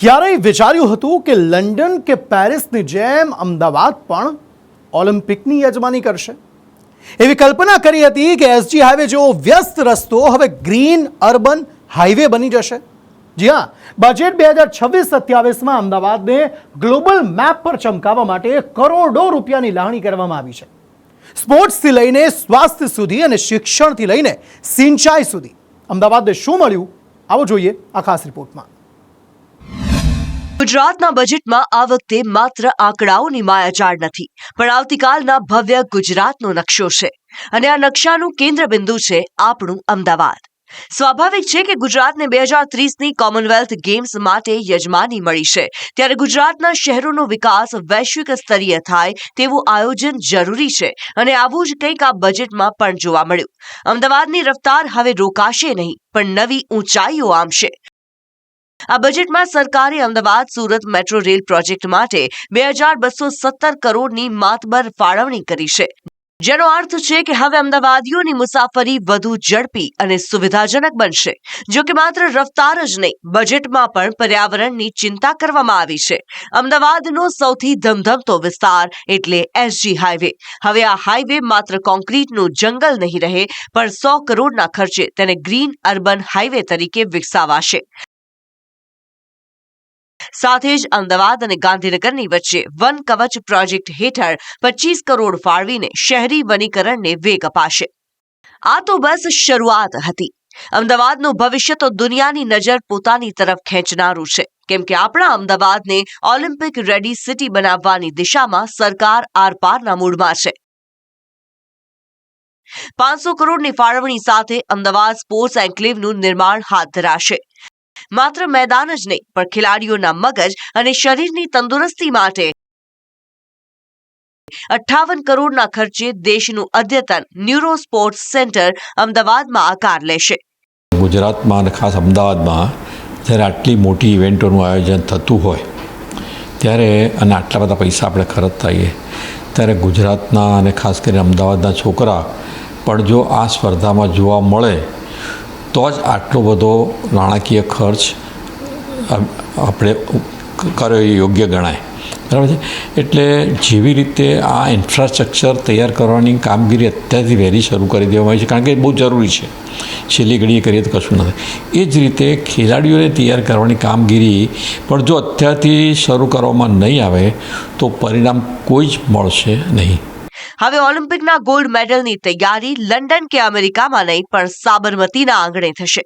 ક્યારેય વિચાર્યું હતું કે લંડન કે પેરિસની જેમ અમદાવાદ પણ ઓલિમ્પિકની યજમાની કરશે? એવી કલ્પના કરી હતી કે એસજી હાઈવે જેવો વ્યસ્ત રસ્તો હવે ગ્રીન અર્બન હાઈવે બની જશે. જી હા, બજેટ 2026-27માં અમદાવાદને ગ્લોબલ મેપ પર ચમકાવવા માટે કરોડો રૂપિયાની લાગણી કરવામાં આવી છે. સ્પોર્ટ્સથી લઈને સ્વાસ્થ્ય સુધી અને શિક્ષણથી લઈને સિંચાઈ સુધી અમદાવાદને શું મળ્યું, આવો જોઈએ આ ખાસ રિપોર્ટમાં. ગુજરાતના બજેટમાં આ વખતે માત્ર આંકડાઓની માયાજાળ નથી, પણ આવતીકાલના ભવ્ય ગુજરાતનો નકશો છે. અને આ નકશાનું કેન્દ્રબિંદુ છે આપણું અમદાવાદ. સ્વાભાવિક છે કે ગુજરાતને 2030ની કોમનવેલ્થ ગેમ્સ માટે યજમાની મળી છે, ત્યારે ગુજરાતના શહેરોનો વિકાસ વૈશ્વિક સ્તરીય થાય તેવું આયોજન જરૂરી છે. અને આવું જ કંઈક આ બજેટમાં પણ જોવા મળ્યું. અમદાવાદની રફતાર હવે રોકાશે નહીં, પણ નવી ઊંચાઈઓ આંબશે. આ બજેટમાં સરકારે Ahmedabad Surat metro rail project માટે 2217 કરોડની માતબર ફાળવણી કરી છે, જેનો અર્થ છે કે હવે અમદાવાદીઓની મુસાફરી વધુ ઝડપી અને સુવિધાજનક બનશે. જો કે માત્ર રફતાર જ નહીં, બજેટમાં પણ પર્યાવરણની ચિંતા કરવામાં આવી છે. અમદાવાદનો સૌથી ધમધમતો વિસ્તાર એટલે એસજી હાઈવે. હવે આ હાઈવે માત્ર કોન્ક્રીટનું જંગલ નહીં રહે, પણ 100 કરોડના ખર્ચે તેને ગ્રીન અર્બન હાઈવે તરીકે વિકસાવાશે. સાથે જ અમદાવાદ અને ગાંધીનગરની વચ્ચે વન કવચ પ્રોજેક્ટ હેઠળ 25 કરોડ ફાળવીને શહેરી વનીકરણને વેગ અપાશે. આ તો બસ શરૂઆત હતી. અમદાવાદનું ભવિષ્ય તો દુનિયાની નજર પોતાની તરફ ખેંચનારું છે, કેમ કે આપણા અમદાવાદને ઓલિમ્પિક રેડી સિટી બનાવવાની દિશામાં સરકાર આરપારના મૂડમાં છે. 500 કરોડની ફાળવણી સાથે અમદાવાદ સ્પોર્ટ્સ એન્ક્લેવનું નિર્માણ હાથ ધરાશે. માત્ર મેદાન જ નહીં, પણ ખેલાડીઓના મગજ અને શરીરની તંદુરસ્તી માટે 58 કરોડના ખર્ચે દેશનું અદ્યતન ન્યુરો સ્પોર્ટ્સ સેન્ટર અમદાવાદમાં આકાર લેશે. ગુજરાતમાં અને ખાસ અમદાવાદમાં જ્યારે આટલી મોટી ઇવેન્ટોનું આયોજન થતું હોય ત્યારે અને આટલા બધા પૈસા આપણે ખર્ચ થઈએ ત્યારે ગુજરાતના અને ખાસ કરીને અમદાવાદના છોકરા પણ જો આ સ્પર્ધામાં જોવા મળે તો જ આટલો બધો નાણાકીય ખર્ચ આપણે કર્યો એ યોગ્ય ગણાય. બરાબર છે. એટલે જેવી રીતે આ ઇન્ફ્રાસ્ટ્રક્ચર તૈયાર કરવાની કામગીરી અત્યારથી વહેલી શરૂ કરી દેવામાં આવી છે, કારણ કે એ બહુ જરૂરી છે. છેલ્લી ઘડીએ કરીએ તો કશું નથી. એ જ રીતે ખેલાડીઓને તૈયાર કરવાની કામગીરી પણ જો અત્યારથી શરૂ કરવામાં નહીં આવે તો પરિણામ કોઈ જ મળશે નહીં. હવે ઓલિમ્પિકના ગોલ્ડ મેડલની તૈયારી લંડન કે અમેરિકામાં નહીં, પણ સાબરમતીના આંગણે થશે.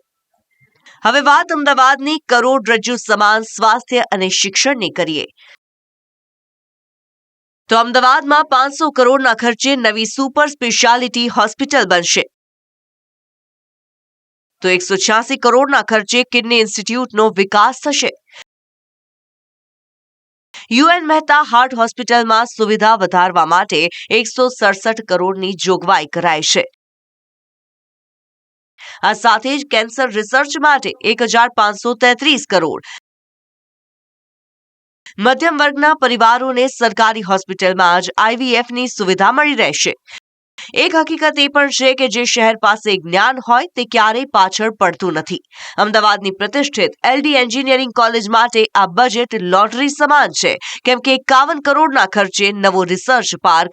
હવે વાત અમદાવાદની કરોડરજ્જુ સમાન સ્વાસ્થ્ય અને શિક્ષણની કરીએ તો અમદાવાદમાં 500 કરોડના ખર્ચે નવી સુપર સ્પેશિયાલિટી હોસ્પિટલ બનશે. તો 186 કરોડના ખર્ચે કિડની ઇન્સ્ટિટ્યૂટનો વિકાસ થશે. યુએન મહેતા હાર્ટ હોસ્પિટલમાં સુવિધા વધારવા માટે 167 કરોડની જોગવાઈ કરાઈ છે. આ સાથે જ કેન્સર રિસર્ચ માટે 1533 કરોડ. મધ્યમ વર્ગના પરિવારોને સરકારી હોસ્પિટલમાં જ આઈવીએફની સુવિધા મળી રહેશે. એક હકીકત એ પણ છે કે જે શહેર પાસે જ્ઞાન હોય તે ક્યારેય પાછળ પડતું નથી. અમદાવાદની પ્રતિષ્ઠિત એલડી એન્જિનિયરિંગ કોલેજ માટે આ બજેટ લોટરી સમાન છે, કેમ કે 51 કરોડના ખર્ચે નવો રિસર્ચ પાર્ક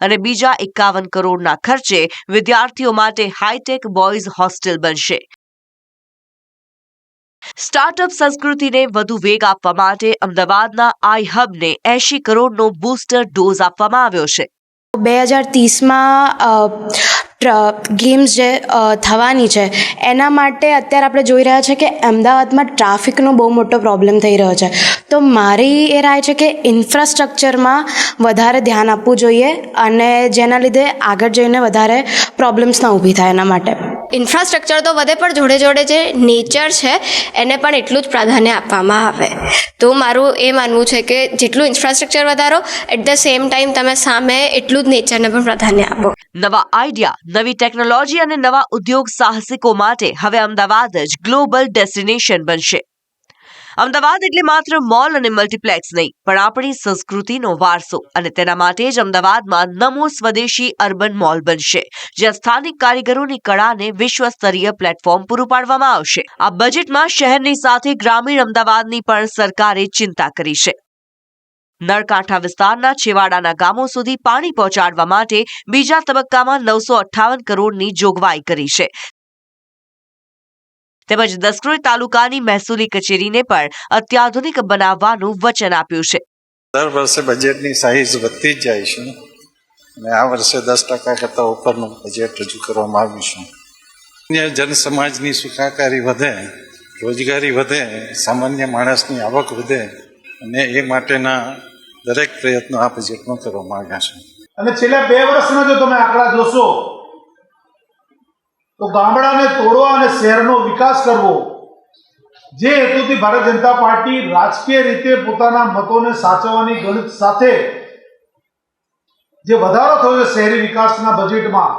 અને બીજા 51 કરોડના ખર્ચે વિદ્યાર્થીઓ માટે હાઈટેક બોયઝ હોસ્ટેલ બનશે. સ્ટાર્ટઅપ સંસ્કૃતિને વધુ વેગ આપવા માટે અમદાવાદના આઈ હબને 80 કરોડનો બૂસ્ટર ડોઝ આપવામાં આવ્યો છે. 2030માં ગેમ્સ જે થવાની છે એના માટે અત્યારે આપણે જોઈ રહ્યા છે કે અમદાવાદમાં ટ્રાફિકનો બહુ મોટો પ્રોબ્લેમ થઈ રહ્યો છે. તો મારી એ રાય છે કે ઇન્ફ્રાસ્ટ્રક્ચરમાં વધારે ધ્યાન આપવું જોઈએ, અને જેના લીધે આગળ જઈને વધારે પ્રોબ્લેમ્સ ના ઊભી થાય એના માટે. ઇન્ફ્રાસ્ટ્રક્ચર તો વધે, પણ જોડે જોડે જે નેચર છે એને પણ એટલું જ પ્રાધાન્ય આપવામાં આવે. તો મારું એ માનવું છે કે જેટલું ઇન્ફ્રાસ્ટ્રક્ચર વધારો, એટ ધ સેમ ટાઈમ તમે સામે એટલું જ નેચરને પણ પ્રાધાન્ય આપો. નવા આઈડિયા, નવી ટેકનોલોજી અને નવા ઉદ્યોગ સાહસિકો માટે હવે અમદાવાદ જ ગ્લોબલ ડેસ્ટિનેશન બનશે. અમદાવાદ એટલે માત્ર મોલ અને મલ્ટીપ્લેક્સ નહીં, પણ આપણી સંસ્કૃતિનો વારસો. અને તેના માટે જ અમદાવાદમાં નમો સ્વદેશી અર્બન મોલ બનશે, જ્યાં સ્થાનિક કારીગરોની કળાને વિશ્વસ્તરીય પ્લેટફોર્મ પૂરું પાડવામાં આવશે. આ બજેટમાં શહેરની સાથે ગ્રામીણ અમદાવાદની પણ સરકારે ચિંતા કરી છે. નળકાંઠા વિસ્તારના છેવાડાના ગામો સુધી પાણી પહોંચાડવા માટે બીજા તબક્કામાં 958 કરોડની જોગવાઈ કરી છે. તેમજ દસક્રોઈ તાલુકાની મહેસૂલી કચેરીને પણ અત્યાધુનિક બનાવવાનું વચન આપ્યું છે. દર વર્ષે બજેટની સાઇઝ વધતી જ જાય છે અને આ વર્ષે 10% કરતાં ઉપરનું બજેટ રજૂ કરવામાં આવ્યું છે. અન્ય જનસમાજની સુખાકારી વધે, રોજગારી વધે, સામાન્ય માણસની આવક વધે અને એ માટેના દરેક પ્રયત્નો આ બજેટમાં કરવામાં આવ્યા છે. અને છેલ્લા 2 વર્ષના જો તમે આંકડા જોશો તો ગામડાને તોડવા અને શહેરનો વિકાસ કરવો, જે હેતુથી ભારતીય જનતા પાર્ટી રાજકીય રીતે પોતાના મતોને સાચવવાની ગણિત સાથે જે વધારો થયો છે શહેરી વિકાસના બજેટમાં,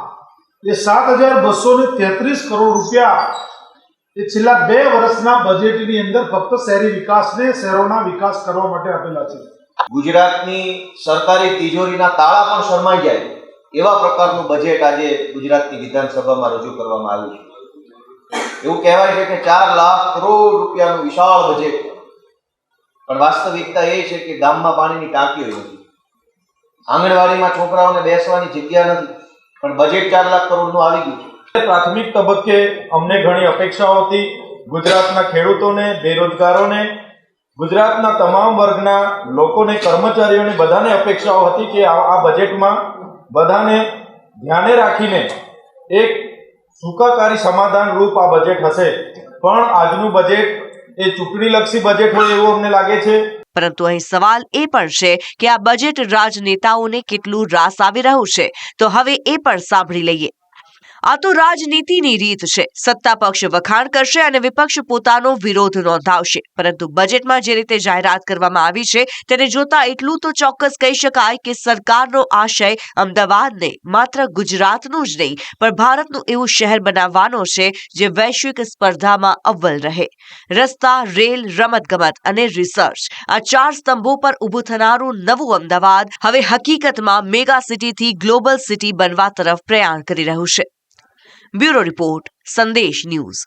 એ 7,233 કરોડ રૂપિયા એ છેલ્લા 2 વર્ષના બજેટની અંદર ફક્ત શહેરી વિકાસને, શહેરોના વિકાસ કરવા માટે આપેલા છે. ગુજરાતની સરકારી તિજોરીના તાળા પણ શરમાઈ જાય એવા પ્રકારનું બજેટ આજે ગુજરાતની વિધાનસભામાં રજૂ કરવામાં આવ્યું છે. એવું કહેવાય છે કે 4 લાખ કરોડ રૂપિયાનું વિશાળ બજેટ, પણ વાસ્તવિકતા એ છે કે ગામમાં પાણીની ટાંકીઓ નથી, આંગણવાડીમાં છોકરાઓને બેસવાની જગ્યા નથી, પણ બજેટ 4 લાખ કરોડનું આવી ગયું છે. પ્રાથમિક તબક્કે અમને ઘણી અપેક્ષાઓ હતી. ગુજરાતના ખેડૂતોને, બેરોજગારોને, ગુજરાતના તમામ વર્ગના લોકોને, કર્મચારીઓને બધાને અપેક્ષાઓ હતી કે આ બજેટમાં બધાને ધ્યાને રાખીને એક સુખાકારી સમાધાન રૂપ આ બજેટ હશે. પણ આજનું બજેટ એ ચૂંટણીલક્ષી બજેટ હોય એવું અમને લાગે છે. પરંતુ અહીં સવાલ એ પણ છે કે આ બજેટ રાજનેતાઓને કેટલું રાસ આવી રહ્યું છે, તો હવે એ પણ સાંભળી લઈએ. આ તો રાજનીતિની રીત છે. સત્તા પક્ષ વખાણ કરશે અને વિપક્ષ પોતાનો વિરોધ નોંધાવશે. પરંતુ બજેટમાં જે રીતે જાહેરાત કરવામાં આવી છે તેને જોતા એટલું તો ચોક્કસ કહી શકાય કે સરકારનો આશય અમદાવાદને માત્ર ગુજરાતનું જ નહીં, પણ ભારતનું એવું શહેર બનાવવાનો છે જે વૈશ્વિક સ્પર્ધામાં અવ્વલ રહે. રસ્તા, રેલ, રમતગમત અને રિસર્ચ, આ 4 સ્તંભો પર ઊભું થનારું નવું અમદાવાદ હવે હકીકતમાં મેગા સિટીથી ગ્લોબલ સિટી બનવા તરફ પ્રયાણ કરી રહ્યું છે. બ્યુરો રિપોર્ટ, સંદેશ ન્યૂઝ.